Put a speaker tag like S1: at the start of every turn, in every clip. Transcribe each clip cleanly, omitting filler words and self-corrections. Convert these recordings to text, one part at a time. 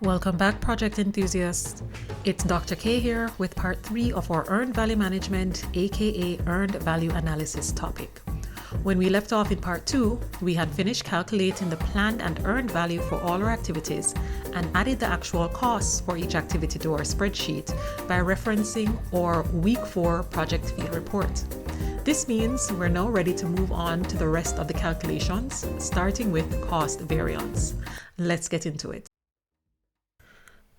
S1: Welcome back, project enthusiasts. It's Dr. K here with part 3 of our Earned Value Management, aka Earned Value Analysis topic. When we left off in part 2, we had finished calculating the planned and earned value for all our activities and added the actual costs for each activity to our spreadsheet by referencing our week 4 project field report. This means we're now ready to move on to the rest of the calculations, starting with cost variance. Let's get into it.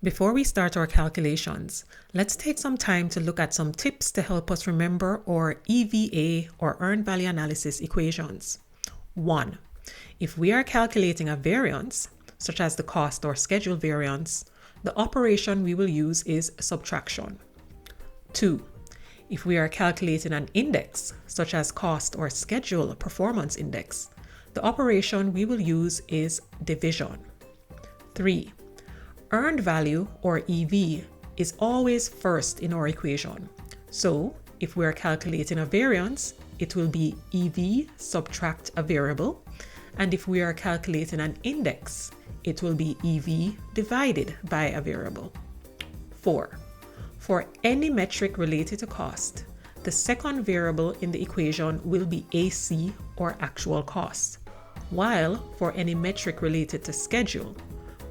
S1: Before we start our calculations, let's take some time to look at some tips to help us remember our EVA or Earned Value Analysis equations. 1. If we are calculating a variance, such as the cost or schedule variance, the operation we will use is subtraction. 2. If we are calculating an index, such as cost or schedule performance index, the operation we will use is division. 3. Earned value, or EV, is always first in our equation. So, if we are calculating a variance, it will be EV subtract a variable. And if we are calculating an index, it will be EV divided by a variable. 4. For any metric related to cost, the second variable in the equation will be AC, or actual cost. While for any metric related to schedule,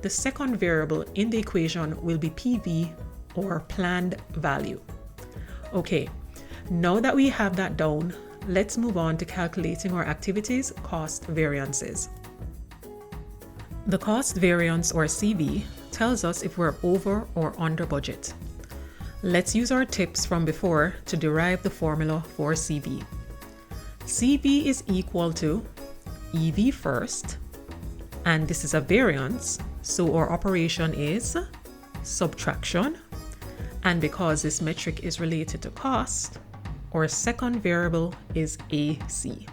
S1: the second variable in the equation will be PV, or planned value. Okay, now that we have that down, let's move on to calculating our activities' cost variances. The cost variance, or CV, tells us if we're over or under budget. Let's use our tips from before to derive the formula for CV. CV is equal to EV first, and this is a variance, so our operation is subtraction, and because this metric is related to cost, our second variable is AC.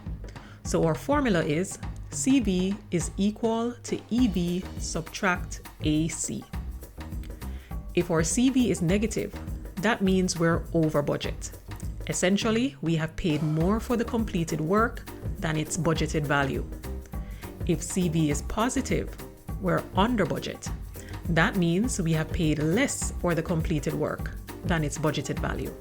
S1: So our formula is CV is equal to EV subtract AC. If our CV is negative, that means we're over budget. Essentially, we have paid more for the completed work than its budgeted value. If CV is positive, we're under budget. That means we have paid less for the completed work than its budgeted value.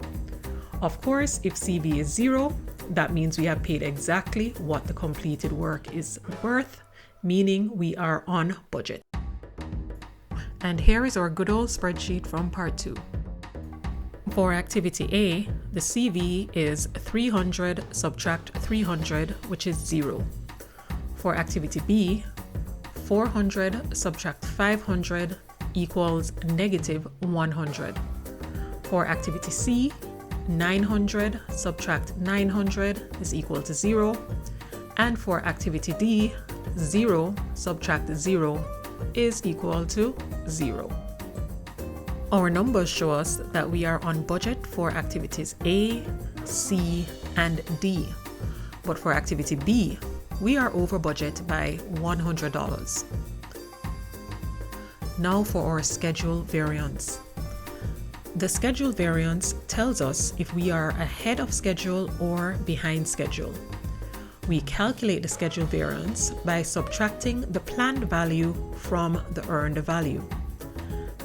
S1: Of course, if CV is 0, that means we have paid exactly what the completed work is worth, meaning we are on budget. And here is our good old spreadsheet from part 2. For activity A, the CV is 300 subtract 300, which is 0. For activity B, 400 subtract 500 equals negative 100. For activity C, 900 subtract 900 is equal to 0. And for activity D, 0 subtract 0 is equal to 0. Our numbers show us that we are on budget for activities A, C, and D. But for activity B, we are over budget by $100. Now for our schedule variance. The schedule variance tells us if we are ahead of schedule or behind schedule. We calculate the schedule variance by subtracting the planned value from the earned value.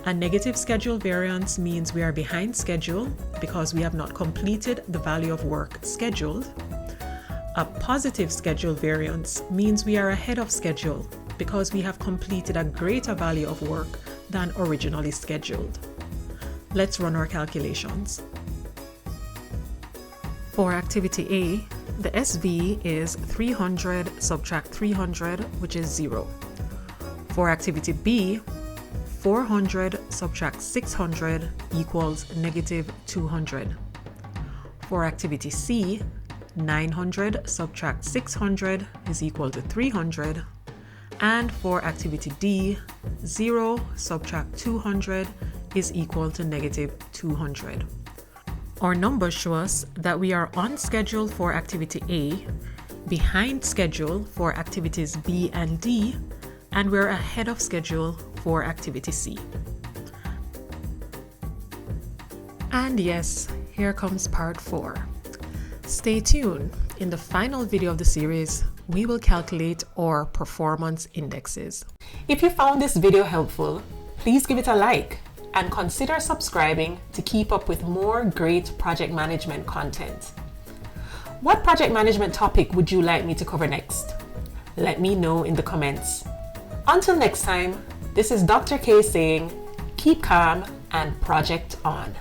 S1: A negative schedule variance means we are behind schedule because we have not completed the value of work scheduled. A positive schedule variance means we are ahead of schedule because we have completed a greater value of work than originally scheduled. Let's run our calculations. For activity A, the SV is 300 subtract 300, which is 0. For activity B, 400 subtract 600 equals negative 200. For activity C, 900 subtract 600 is equal to 300. And for activity D, 0 subtract 200 is equal to negative 200. Our numbers show us that we are on schedule for activity A, behind schedule for activities B and D, and we're ahead of schedule for activity C. And yes, here comes part 4. Stay tuned. In the final video of the series, we will calculate our performance indexes. If you found this video helpful, Please give it a like and consider subscribing to keep up with more great project management content. What project management topic would you like me to cover next? Let me know in the comments. Until next time, this is Dr. K saying, keep calm and project on.